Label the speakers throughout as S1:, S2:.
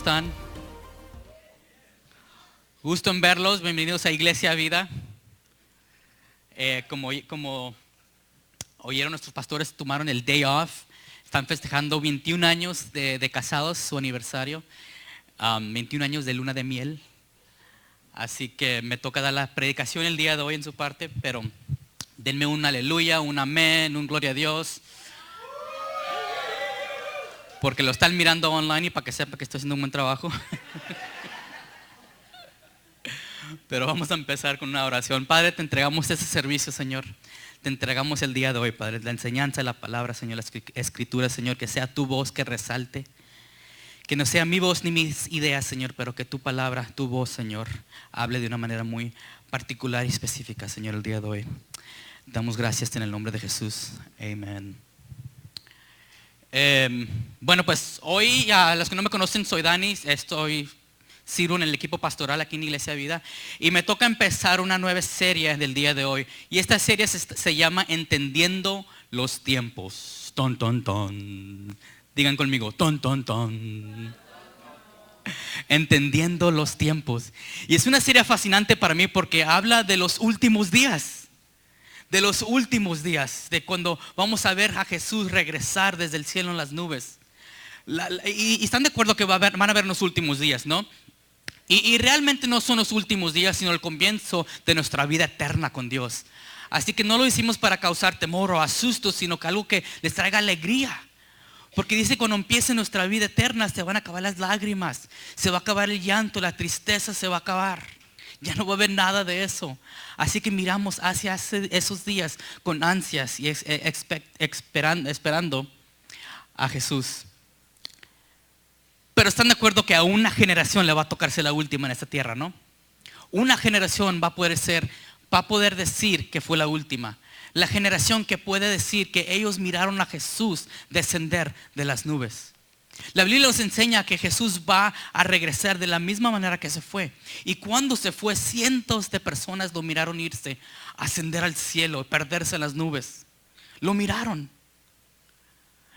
S1: ¿Están? Gusto en verlos, bienvenidos a Iglesia Vida. Como oyeron, nuestros pastores tomaron el day off, están festejando 21 años de casados, su aniversario, 21 años de luna de miel. Así que me toca dar la predicación el día de hoy en su parte, pero denme un aleluya, un amén, un gloria a Dios. Porque lo están mirando online y para que sepa que estoy haciendo un buen trabajo. Pero vamos a empezar con una oración. Padre, te entregamos este servicio, Señor. Te entregamos el día de hoy, Padre, la enseñanza de la palabra, Señor, la escritura, Señor, que sea tu voz que resalte. Que no sea mi voz ni mis ideas, Señor, pero que tu palabra, tu voz, Señor, hable de una manera muy particular y específica, Señor, el día de hoy. Damos gracias en el nombre de Jesús. Amén. Bueno, pues hoy, a los que no me conocen, soy Dani, sirvo en el equipo pastoral aquí en Iglesia Vida y me toca empezar una nueva serie del día de hoy. Y esta serie se llama Entendiendo los Tiempos. Ton, ton, ton. Digan conmigo, ton, ton, ton. Entendiendo los tiempos. Y es una serie fascinante para mí porque habla de los últimos días. De los últimos días, de cuando vamos a ver a Jesús regresar desde el cielo en las nubes. Y están de acuerdo que van a haber los últimos días, ¿no? Y realmente no son los últimos días, sino el comienzo de nuestra vida eterna con Dios. Así que no lo hicimos para causar temor o asusto, sino que algo que les traiga alegría. Porque dice, cuando empiece nuestra vida eterna, se van a acabar las lágrimas, se va a acabar el llanto, la tristeza se va a acabar. Ya no va a haber nada de eso. Así que miramos hacia esos días con ansias y esperando a Jesús. Pero están de acuerdo que a una generación le va a tocarse la última en esta tierra, ¿no? Una generación va a poder decir que fue la última. La generación que puede decir que ellos miraron a Jesús descender de las nubes. La Biblia nos enseña que Jesús va a regresar de la misma manera que se fue. Y cuando se fue, cientos de personas lo miraron irse, ascender al cielo, perderse en las nubes. Lo miraron.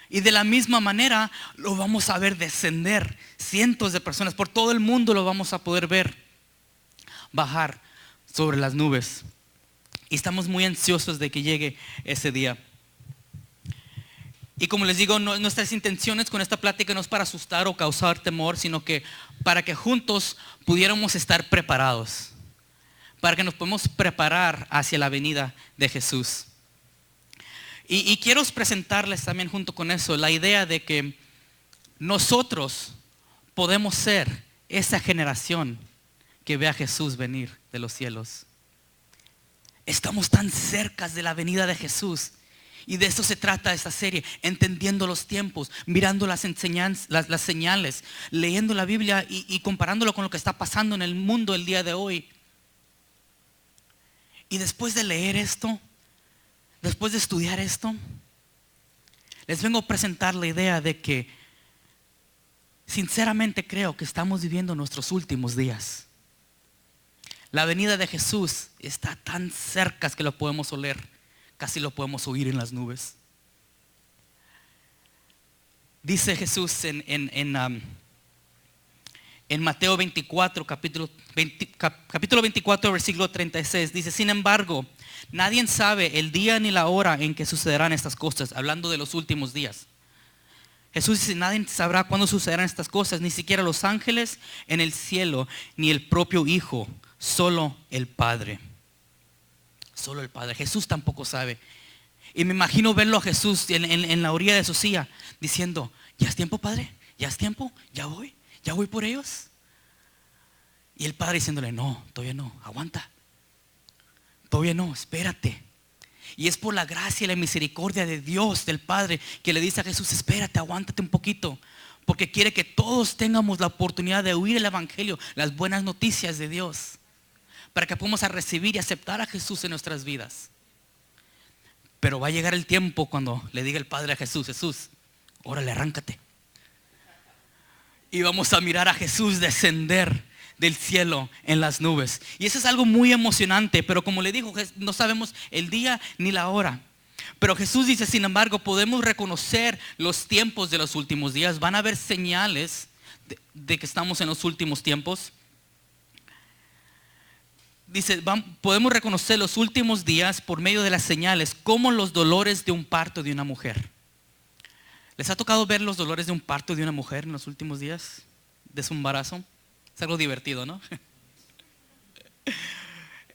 S1: Y de la misma manera lo vamos a ver descender. Cientos de personas por todo el mundo lo vamos a poder ver bajar sobre las nubes. Y estamos muy ansiosos de que llegue ese día. Y como les digo, nuestras intenciones con esta plática no es para asustar o causar temor, sino que para que juntos pudiéramos estar preparados. Para que nos podamos preparar hacia la venida de Jesús. Y quiero presentarles también junto con eso la idea de que nosotros podemos ser esa generación que ve a Jesús venir de los cielos. Estamos tan cerca de la venida de Jesús. Y de eso se trata esta serie, entendiendo los tiempos, mirando las enseñanzas, las señales, leyendo la Biblia y comparándolo con lo que está pasando en el mundo el día de hoy. Y después de leer esto, después de estudiar esto, les vengo a presentar la idea de que sinceramente creo que estamos viviendo nuestros últimos días. La venida de Jesús está tan cerca que lo podemos oler. Casi lo podemos oír en las nubes. Dice Jesús en Mateo 24, capítulo 24, versículo 36. Dice, sin embargo, nadie sabe el día ni la hora en que sucederán estas cosas. Hablando de los últimos días. Jesús dice, nadie sabrá cuándo sucederán estas cosas. Ni siquiera los ángeles en el cielo, ni el propio Hijo. Solo el Padre. Solo el Padre. Jesús tampoco sabe. Y me imagino verlo a Jesús en la orilla de su silla diciendo, ¿ya es tiempo, Padre? ¿Ya es tiempo? ¿Ya voy por ellos? Y el Padre diciéndole, no, todavía no, aguanta. Todavía no, espérate. Y es por la gracia y la misericordia de Dios, del Padre, que le dice a Jesús, espérate, aguántate un poquito. Porque quiere que todos tengamos la oportunidad de oír el Evangelio, las buenas noticias de Dios. Para que podamos recibir y aceptar a Jesús en nuestras vidas. Pero va a llegar el tiempo cuando le diga el Padre a Jesús, Jesús, órale, arráncate. Y vamos a mirar a Jesús descender del cielo en las nubes. Y eso es algo muy emocionante, pero como le digo, no sabemos el día ni la hora. Pero Jesús dice, sin embargo, podemos reconocer los tiempos de los últimos días. Van a haber señales de que estamos en los últimos tiempos. Dice, podemos reconocer los últimos días por medio de las señales, como los dolores de un parto de una mujer. ¿Les ha tocado ver los dolores de un parto de una mujer en los últimos días de su embarazo? Es algo divertido, ¿no?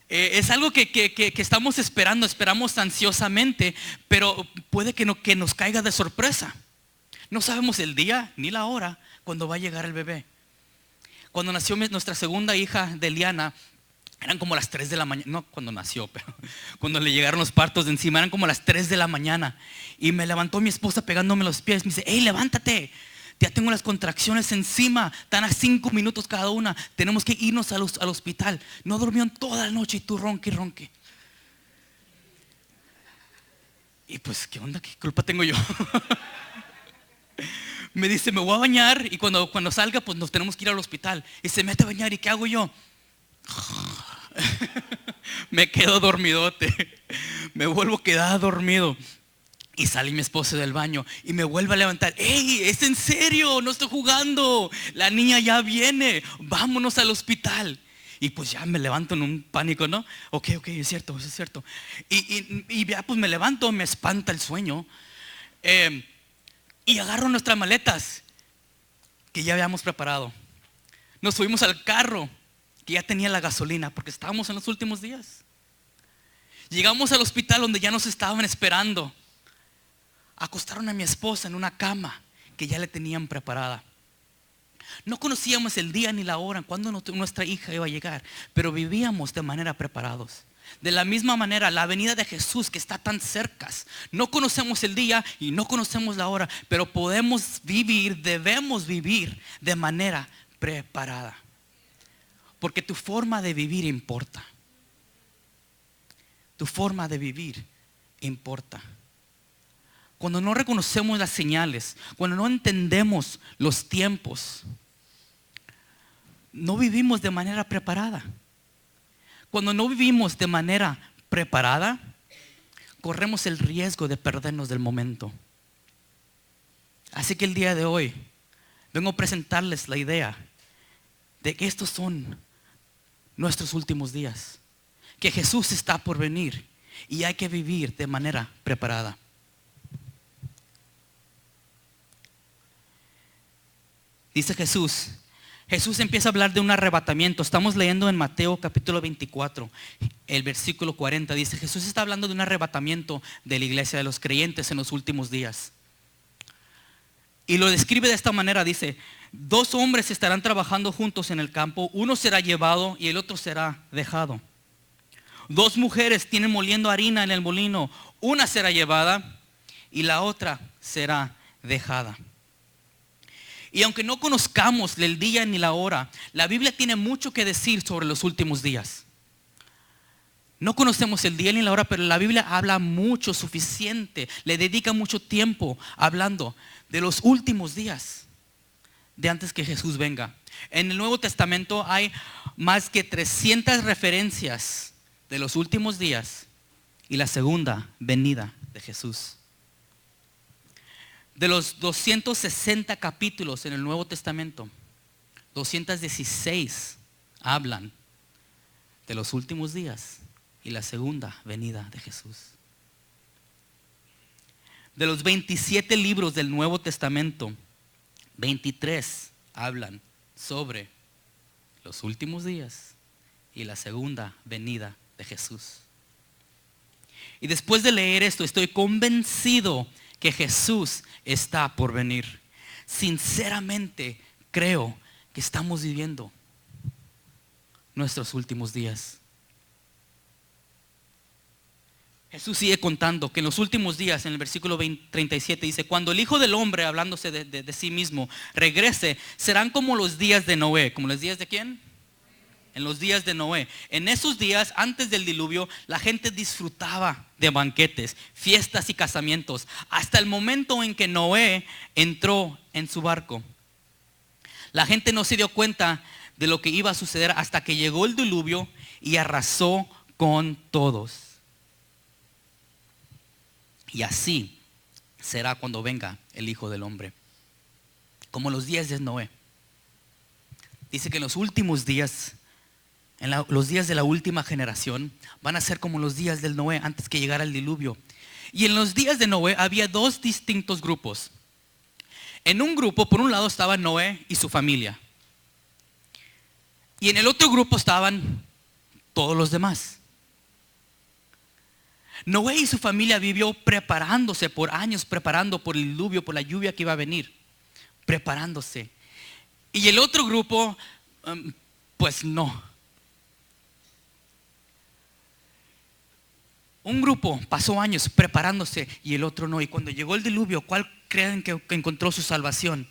S1: Es algo que estamos esperamos ansiosamente, pero puede que nos caiga de sorpresa. No sabemos el día ni la hora cuando va a llegar el bebé. Cuando nació nuestra segunda hija, Deliana, eran como las 3 de la mañana, no cuando nació, pero cuando le llegaron los partos de encima, eran como las 3 de la mañana. Y me levantó mi esposa pegándome los pies, me dice, hey, levántate, ya tengo las contracciones encima, están a 5 minutos cada una, tenemos que irnos al hospital. No durmieron toda la noche y tú ronque y ronque. Y pues, ¿qué onda? ¿Qué culpa tengo yo? Me dice, me voy a bañar y cuando salga, pues nos tenemos que ir al hospital. Y se mete a bañar, ¿y qué hago yo? Me quedo dormidote. Me vuelvo a quedar dormido. Y sale mi esposa del baño y me vuelve a levantar. ¡Ey! ¿Es en serio? No estoy jugando. La niña ya viene. Vámonos al hospital. Y pues ya me levanto en un pánico, ¿no? Ok, es cierto, es cierto. Y ya pues me levanto, me espanta el sueño. Y agarro nuestras maletas que ya habíamos preparado. Nos subimos al carro que ya tenía la gasolina porque estábamos en los últimos días. Llegamos al hospital donde ya nos estaban esperando. Acostaron a mi esposa en una cama que ya le tenían preparada. No conocíamos el día ni la hora cuando nuestra hija iba a llegar, pero vivíamos de manera preparados. De la misma manera, la venida de Jesús que está tan cerca, no conocemos el día y no conocemos la hora, pero podemos vivir, debemos vivir de manera preparada. Porque tu forma de vivir importa. Tu forma de vivir importa. Cuando no reconocemos las señales, cuando no entendemos los tiempos, no vivimos de manera preparada. Cuando no vivimos de manera preparada, corremos el riesgo de perdernos del momento. Así que el día de hoy vengo a presentarles la idea de que estos son nuestros últimos días, que Jesús está por venir y hay que vivir de manera preparada. Dice Jesús empieza a hablar de un arrebatamiento. Estamos leyendo en Mateo capítulo 24, el versículo 40. Dice, Jesús está hablando de un arrebatamiento de la iglesia, de los creyentes en los últimos días. Y lo describe de esta manera, dice, 2 hombres estarán trabajando juntos en el campo, uno será llevado y el otro será dejado. 2 mujeres tienen moliendo harina en el molino, una será llevada y la otra será dejada. Y aunque no conozcamos el día ni la hora, la Biblia tiene mucho que decir sobre los últimos días. No conocemos el día ni la hora, pero la Biblia habla mucho, suficiente, le dedica mucho tiempo hablando de los últimos días, de antes que Jesús venga. En el Nuevo Testamento hay más que 300 referencias de los últimos días y la segunda venida de Jesús. De los 260 capítulos en el Nuevo Testamento, 216 hablan de los últimos días y la segunda venida de Jesús. De los 27 libros del Nuevo Testamento, 23 hablan sobre los últimos días y la segunda venida de Jesús. Y después de leer esto, estoy convencido que Jesús está por venir. Sinceramente creo que estamos viviendo nuestros últimos días. Jesús sigue contando que en los últimos días, en el versículo 37 dice, cuando el Hijo del Hombre, hablándose de sí mismo, regrese, serán como los días de Noé. ¿Como los días de quién? En los días de Noé. En esos días, antes del diluvio, la gente disfrutaba de banquetes, fiestas y casamientos, hasta el momento en que Noé entró en su barco. La gente no se dio cuenta de lo que iba a suceder hasta que llegó el diluvio y arrasó con todos. Y así será cuando venga el Hijo del Hombre, como los días de Noé. Dice que en los últimos días, los días de la última generación, van a ser como los días del Noé antes que llegara el diluvio. Y en los días de Noé había dos distintos grupos. En un grupo, por un lado, estaba Noé y su familia. Y en el otro grupo estaban todos los demás. Noé y su familia vivió preparándose por años, preparando por el diluvio, por la lluvia que iba a venir, preparándose. Y el otro grupo, pues no. Un grupo pasó años preparándose y el otro no. Y cuando llegó el diluvio, ¿cuál creen que encontró su salvación?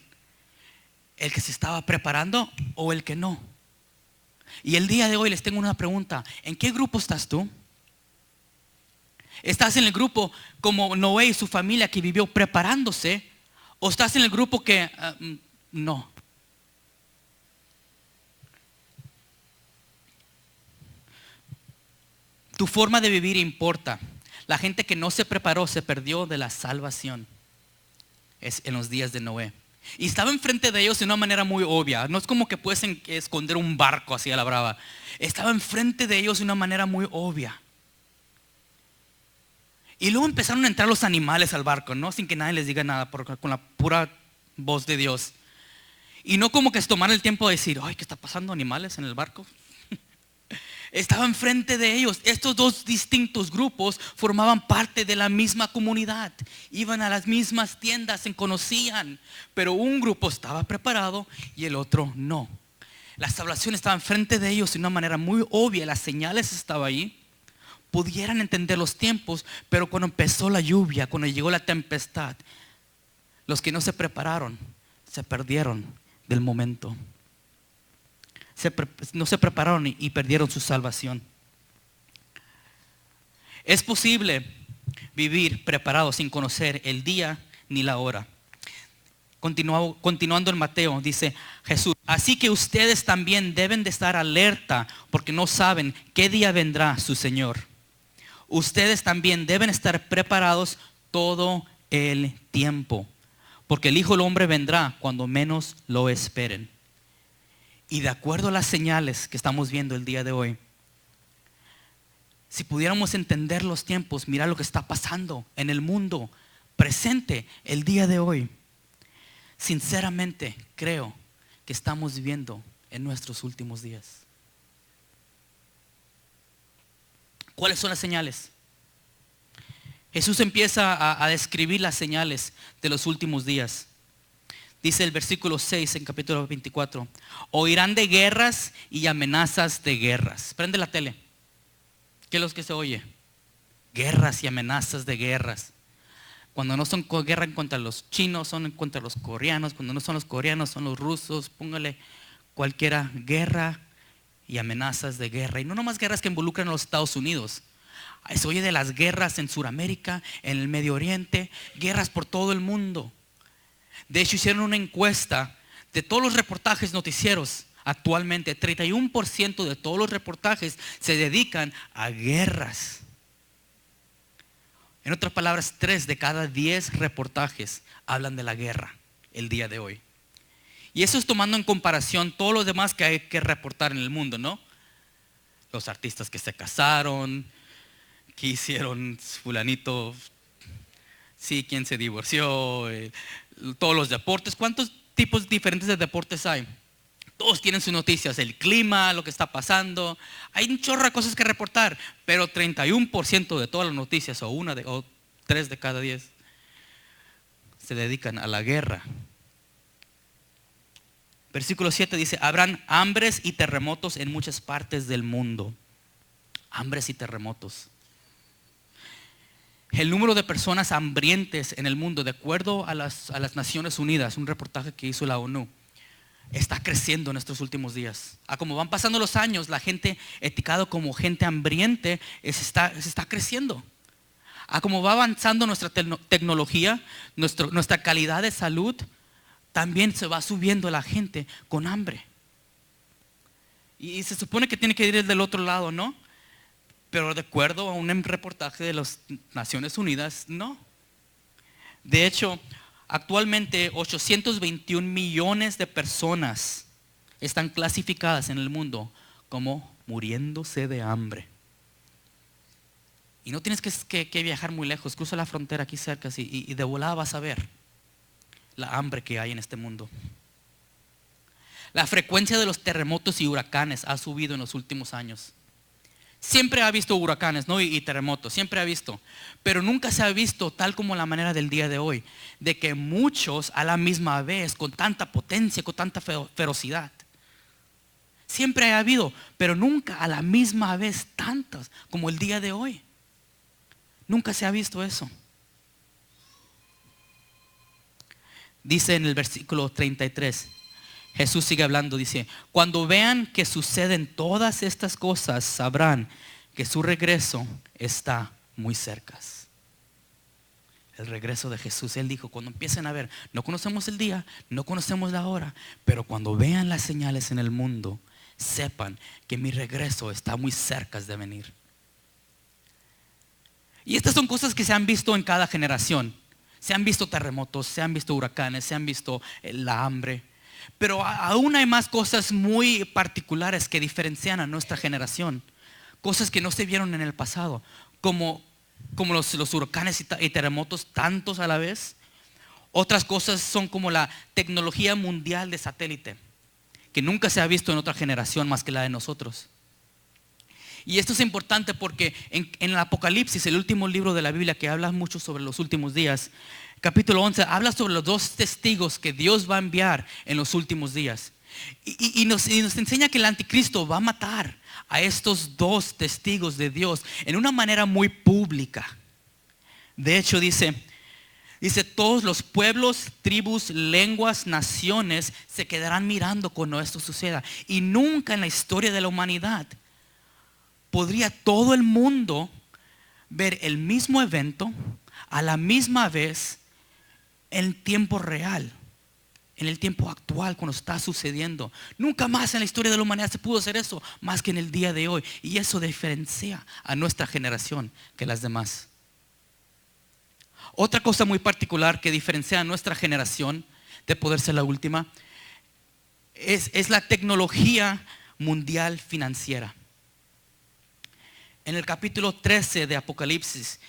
S1: ¿El que se estaba preparando o el que no? Y el día de hoy les tengo una pregunta. ¿En qué grupo estás tú? ¿Estás en el grupo como Noé y su familia que vivió preparándose? ¿O estás en el grupo que no? Tu forma de vivir importa. La gente que no se preparó se perdió de la salvación. Es en los días de Noé. Y estaba enfrente de ellos de una manera muy obvia. No es como que puedes esconder un barco así a la brava. Estaba enfrente de ellos de una manera muy obvia. Y luego empezaron a entrar los animales al barco, ¿no? Sin que nadie les diga nada, con la pura voz de Dios. Y no como que se tomaran el tiempo de decir, ay, ¿qué está pasando, animales en el barco? Estaba enfrente de ellos. Estos dos distintos grupos formaban parte de la misma comunidad. Iban a las mismas tiendas, se conocían. Pero un grupo estaba preparado y el otro no. La salvación estaba enfrente de ellos de una manera muy obvia. Las señales estaban ahí. Pudieran entender los tiempos, pero cuando empezó la lluvia, cuando llegó la tempestad, los que no se prepararon se perdieron del momento. No se prepararon y perdieron su salvación. Es posible vivir preparado sin conocer el día ni la hora. Continuando en Mateo, dice Jesús: así que ustedes también deben de estar alerta, porque no saben qué día vendrá su Señor. Ustedes también deben estar preparados todo el tiempo, porque el Hijo del Hombre vendrá cuando menos lo esperen. Y de acuerdo a las señales que estamos viendo el día de hoy, si pudiéramos entender los tiempos, mirar lo que está pasando en el mundo presente el día de hoy, sinceramente creo que estamos viviendo en nuestros últimos días. ¿Cuáles son las señales? Jesús empieza a describir las señales de los últimos días. Dice el versículo 6 en capítulo 24: oirán de guerras y amenazas de guerras. Prende la tele. ¿Qué es lo que se oye? Guerras y amenazas de guerras. Cuando no son guerra contra los chinos, son contra los coreanos. Cuando no son los coreanos, son los rusos. Póngale cualquiera, guerra y amenazas de guerra. Y no nomás guerras que involucran a los Estados Unidos. Se oye de las guerras en Sudamérica, en el Medio Oriente, guerras por todo el mundo. De hecho, hicieron una encuesta de todos los reportajes noticieros. Actualmente 31% de todos los reportajes se dedican a guerras. En otras palabras, 3 de cada 10 reportajes hablan de la guerra el día de hoy. Y eso es tomando en comparación todo lo demás que hay que reportar en el mundo, ¿no? Los artistas que se casaron, que hicieron fulanito, sí, quién se divorció, todos los deportes. ¿Cuántos tipos diferentes de deportes hay? Todos tienen sus noticias, el clima, lo que está pasando. Hay un chorro de cosas que reportar, pero 31% de todas las noticias, o 3 de cada 10, se dedican a la guerra. Versículo 7 dice: habrán hambres y terremotos en muchas partes del mundo. Hambres y terremotos. El número de personas hambrientes en el mundo, de acuerdo a las Naciones Unidas, un reportaje que hizo la ONU, está creciendo en estos últimos días. Como van pasando los años, la gente etiquetada como gente hambriente se está creciendo. Como va avanzando nuestra tecnología, nuestra calidad de salud, también se va subiendo la gente con hambre. Y se supone que tiene que ir del otro lado, ¿no? Pero de acuerdo a un reportaje de las Naciones Unidas, no. De hecho, actualmente 821 millones de personas están clasificadas en el mundo como muriéndose de hambre. Y no tienes que viajar muy lejos, cruza la frontera aquí cerca y de volada vas a ver la hambre que hay en este mundo. La frecuencia de los terremotos y huracanes ha subido en los últimos años. Siempre ha visto huracanes, ¿no? y terremotos, siempre ha visto. Pero nunca se ha visto tal como la manera del día de hoy, de que muchos a la misma vez, con tanta potencia, con tanta ferocidad. Siempre ha habido, pero nunca a la misma vez tantas como el día de hoy. Nunca se ha visto eso. Dice en el versículo 33, Jesús sigue hablando, dice: cuando vean que suceden todas estas cosas, sabrán que su regreso está muy cerca. El regreso de Jesús, Él dijo, cuando empiecen a ver, no conocemos el día, no conocemos la hora, pero cuando vean las señales en el mundo, sepan que mi regreso está muy cerca de venir. Y estas son cosas que se han visto en cada generación. Se han visto terremotos, se han visto huracanes, se han visto la hambre. Pero aún hay más cosas muy particulares que diferencian a nuestra generación. Cosas que no se vieron en el pasado, como los huracanes y terremotos, tantos a la vez. Otras cosas son como la tecnología mundial de satélite, que nunca se ha visto en otra generación más que la de nosotros. Y esto es importante porque en el Apocalipsis, el último libro de la Biblia que habla mucho sobre los últimos días, capítulo 11, habla sobre los 2 testigos que Dios va a enviar en los últimos días. Y nos enseña que el anticristo va a matar a estos 2 testigos de Dios en una manera muy pública. De hecho dice, todos los pueblos, tribus, lenguas, naciones se quedarán mirando cuando esto suceda. Y nunca en la historia de la humanidad podría todo el mundo ver el mismo evento a la misma vez en tiempo real, en el tiempo actual, cuando está sucediendo. Nunca más en la historia de la humanidad se pudo hacer eso, más que en el día de hoy. Y eso diferencia a nuestra generación que las demás. Otra cosa muy particular que diferencia a nuestra generación de poder ser la última es la tecnología mundial financiera. En el capítulo 13 de Apocalipsis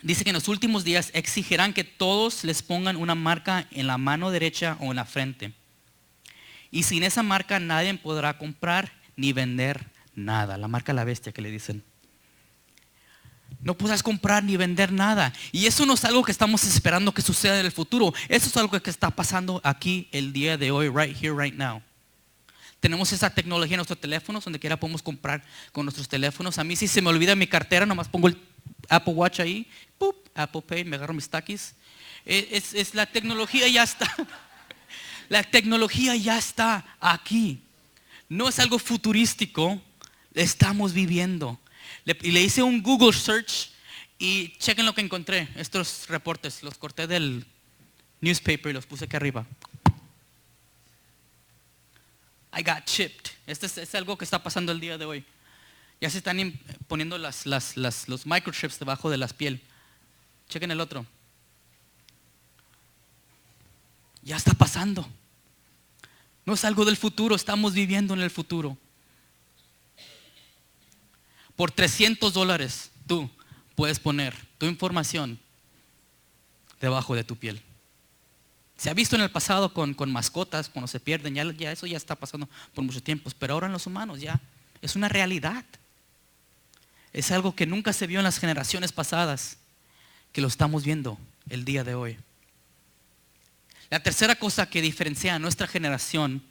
S1: dice que en los últimos días exigirán que todos les pongan una marca en la mano derecha o en la frente. Y sin esa marca nadie podrá comprar ni vender nada. La marca de la bestia que le dicen. No podrás comprar ni vender nada. Y eso no es algo que estamos esperando que suceda en el futuro. Eso es algo que está pasando aquí el día de hoy, right here, right now. Tenemos esa tecnología en nuestros teléfonos, donde quiera podemos comprar con nuestros teléfonos. A mí si se me olvida mi cartera, nomás pongo el Apple Watch ahí, ¡pup! Apple Pay, me agarro mis taquis. Es la tecnología ya está. La tecnología ya está aquí. No es algo futurístico, estamos viviendo. Le hice un Google search y chequen lo que encontré. Estos reportes los corté del newspaper y los puse aquí arriba. I got chipped. Este es algo que está pasando el día de hoy. Ya se están poniendo los microchips debajo de la piel. Chequen el otro. Ya está pasando. No es algo del futuro, estamos viviendo en el futuro. Por $300 tú puedes poner tu información debajo de tu piel. Se ha visto en el pasado con mascotas, cuando se pierden, ya eso ya está pasando por mucho tiempo, pero ahora en los humanos ya es una realidad. Es algo que nunca se vio en las generaciones pasadas, que lo estamos viendo el día de hoy. La tercera cosa que diferencia a nuestra generación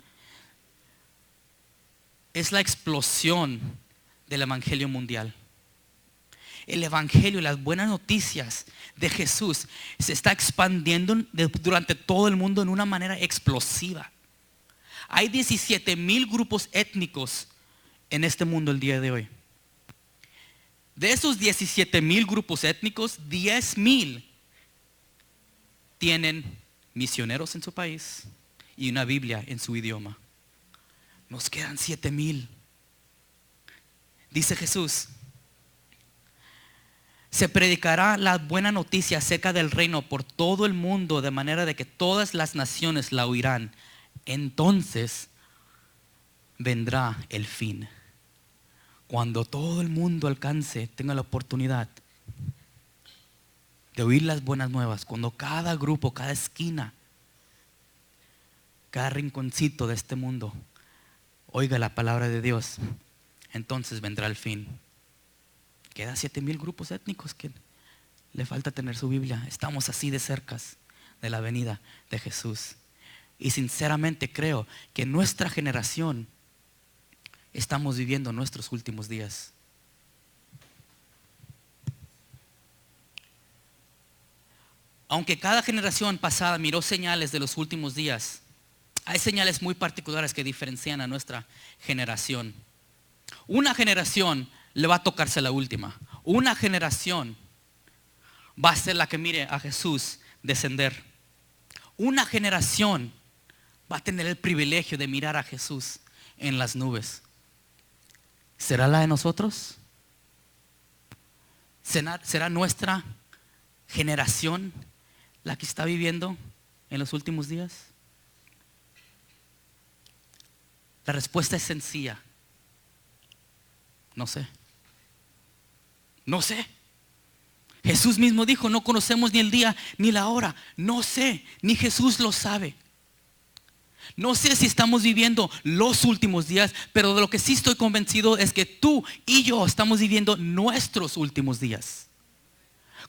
S1: es la explosión del evangelio mundial. El evangelio, las buenas noticias de Jesús se está expandiendo durante todo el mundo en una manera explosiva. Hay 17,000 grupos étnicos en este mundo el día de hoy. De esos 17,000 grupos étnicos, 10,000 tienen misioneros en su país y una Biblia en su idioma. Nos quedan 7,000. Dice Jesús: se predicará la buena noticia acerca del reino por todo el mundo, de manera de que todas las naciones la oirán. Entonces vendrá el fin. Cuando todo el mundo tenga la oportunidad de oír las buenas nuevas, cuando cada grupo, cada esquina, cada rinconcito de este mundo oiga la palabra de Dios, entonces vendrá el fin. Quedan 7,000 grupos étnicos que le falta tener su Biblia. Estamos así de cercas de la venida de Jesús. Y sinceramente creo que nuestra generación estamos viviendo nuestros últimos días. Aunque cada generación pasada miró señales de los últimos días, hay señales muy particulares que diferencian a nuestra generación. Una generación le va a tocarse la última. Una generación va a ser la que mire a Jesús descender. Una generación va a tener el privilegio de mirar a Jesús en las nubes. ¿Será la de nosotros? ¿Será nuestra generación la que está viviendo en los últimos días? La respuesta es sencilla. No sé. No sé. Jesús mismo dijo, no conocemos ni el día ni la hora. No sé, ni Jesús lo sabe. No sé si estamos viviendo los últimos días, pero de lo que sí estoy convencido es que tú y yo estamos viviendo nuestros últimos días.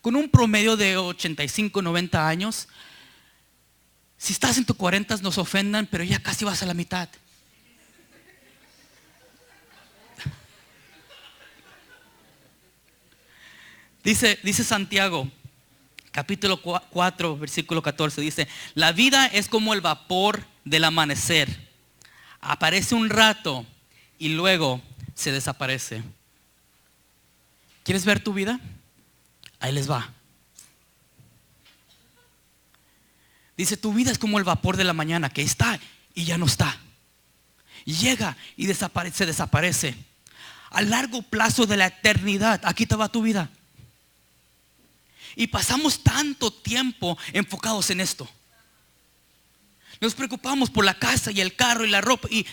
S1: Con un promedio de 85, 90 años. Si estás en tus 40 nos ofendan, pero ya casi vas a la mitad. Dice Santiago, capítulo 4, versículo 14, dice: la vida es como el vapor del amanecer. Aparece un rato y luego se desaparece. ¿Quieres ver tu vida? Ahí les va. Dice, tu vida es como el vapor de la mañana, que está y ya no está. Y llega y se desaparece. A largo plazo de la eternidad, aquí te va tu vida. Y pasamos tanto tiempo enfocados en esto. Nos preocupamos por la casa y el carro y la ropa y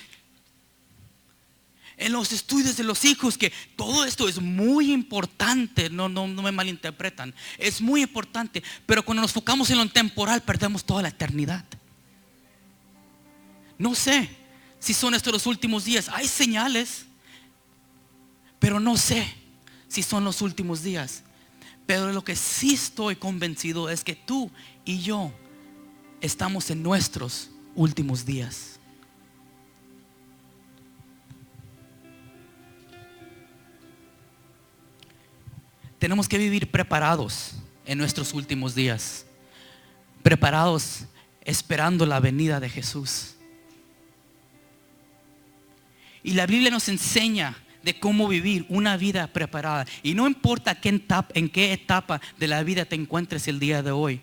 S1: en los estudios de los hijos, que todo esto es muy importante. No me malinterpretan. Es muy importante, pero cuando nos enfocamos en lo temporal perdemos toda la eternidad. No sé si son estos los últimos días. Hay señales, pero no sé si son los últimos días. Pero lo que sí estoy convencido es que tú y yo estamos en nuestros últimos días. Tenemos que vivir preparados en nuestros últimos días. Preparados esperando la venida de Jesús. Y la Biblia nos enseña de cómo vivir una vida preparada. Y no importa en qué etapa de la vida te encuentres el día de hoy.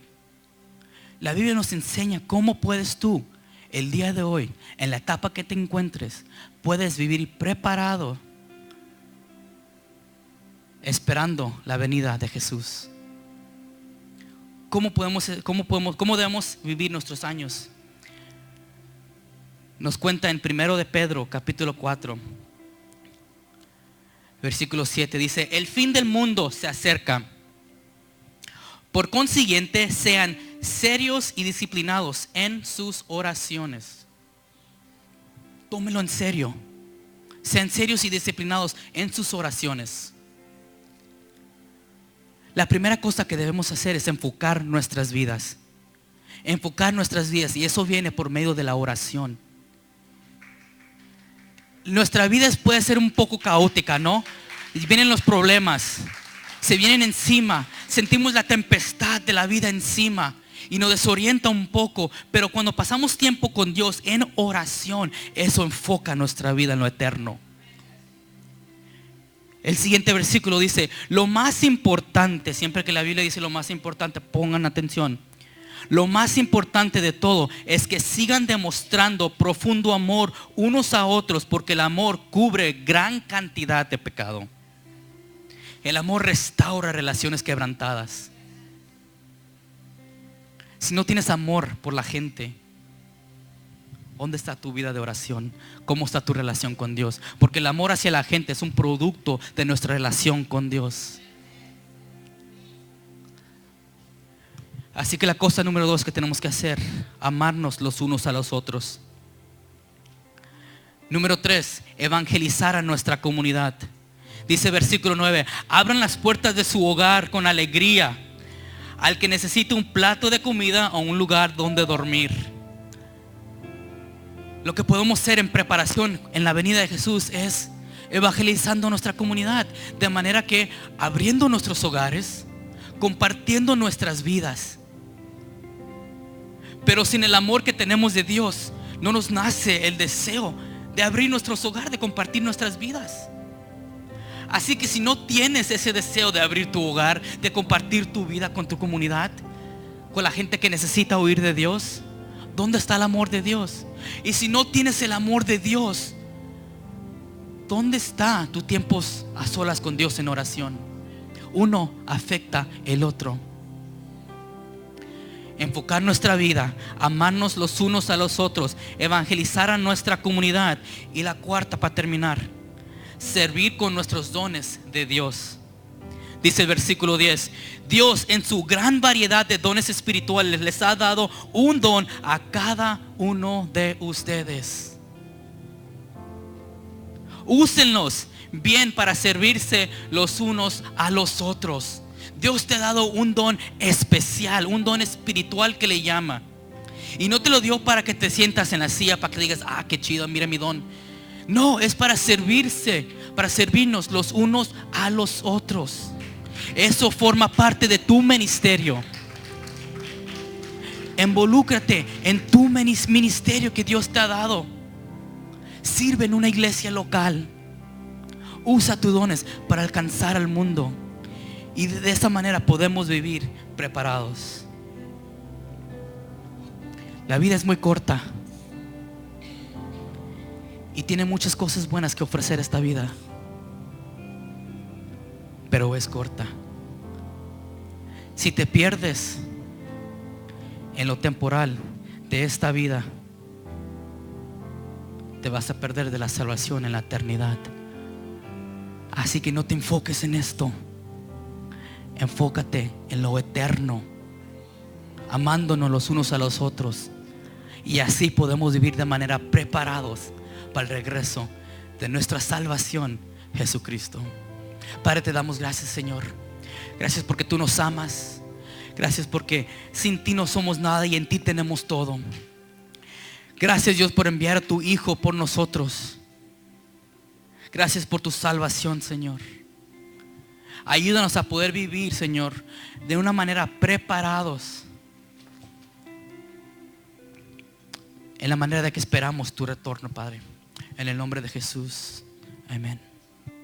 S1: La Biblia nos enseña cómo puedes tú, el día de hoy, en la etapa que te encuentres, puedes vivir preparado, esperando la venida de Jesús. ¿Cómo debemos vivir nuestros años? Nos cuenta en 1 de Pedro, capítulo 4. Versículo 7 dice: el fin del mundo se acerca. Por consiguiente, sean serios y disciplinados en sus oraciones. Tómelo en serio. Sean serios y disciplinados en sus oraciones. La primera cosa que debemos hacer es enfocar nuestras vidas. Enfocar nuestras vidas, y eso viene por medio de la oración. Nuestra vida puede ser un poco caótica, ¿no? Y vienen los problemas, se vienen encima, sentimos la tempestad de la vida encima y nos desorienta un poco. Pero cuando pasamos tiempo con Dios en oración, eso enfoca nuestra vida en lo eterno. El siguiente versículo dice: lo más importante, siempre que la Biblia dice lo más importante, pongan atención. Lo más importante de todo es que sigan demostrando profundo amor unos a otros, porque el amor cubre gran cantidad de pecado. El amor restaura relaciones quebrantadas. Si no tienes amor por la gente, ¿Dónde está tu vida de oración? ¿Cómo está tu relación con Dios? Porque el amor hacia la gente es un producto de nuestra relación con Dios. Así que la cosa número 2 que tenemos que hacer, amarnos los unos a los otros. Número 3, evangelizar a nuestra comunidad. Dice versículo 9, abran las puertas de su hogar con alegría al que necesite un plato de comida o un lugar donde dormir. Lo que podemos hacer en preparación en la venida de Jesús es evangelizando a nuestra comunidad, de manera que abriendo nuestros hogares, compartiendo nuestras vidas. Pero sin el amor que tenemos de Dios, no nos nace el deseo de abrir nuestros hogares, de compartir nuestras vidas. Así que si no tienes ese deseo de abrir tu hogar, de compartir tu vida con tu comunidad, con la gente que necesita oír de Dios, ¿dónde está el amor de Dios? Y si no tienes el amor de Dios, ¿dónde está tus tiempos a solas con Dios en oración? Uno afecta el otro. Enfocar nuestra vida, amarnos los unos a los otros, evangelizar a nuestra comunidad. Y la cuarta, para terminar, servir con nuestros dones de Dios. Dice el versículo 10, Dios en su gran variedad de dones espirituales les ha dado un don a cada uno de ustedes. Úsenlos bien para servirse los unos a los otros. Dios te ha dado un don especial, un don espiritual que le llama. Y no te lo dio para que te sientas en la silla, para que digas, ah, qué chido, mira mi don. No, es para servirnos los unos a los otros. Eso forma parte de tu ministerio. Involúcrate en tu ministerio que Dios te ha dado. Sirve en una iglesia local. Usa tus dones para alcanzar al mundo. Y de esa manera podemos vivir preparados. La vida es muy corta y tiene muchas cosas buenas que ofrecer esta vida, pero es corta. Si te pierdes en lo temporal de esta vida, te vas a perder de la salvación en la eternidad. Así que no te enfoques en esto. Enfócate en lo eterno, amándonos los unos a los otros. Y así podemos vivir de manera preparados para el regreso de nuestra salvación, Jesucristo. Padre, te damos gracias, Señor. Gracias porque tú nos amas. Gracias porque sin ti no somos nada y en ti tenemos todo. Gracias, Dios, por enviar a tu Hijo por nosotros. Gracias por tu salvación, Señor. Ayúdanos a poder vivir, Señor, de una manera preparados, en la manera de que esperamos tu retorno, Padre. En el nombre de Jesús. Amén.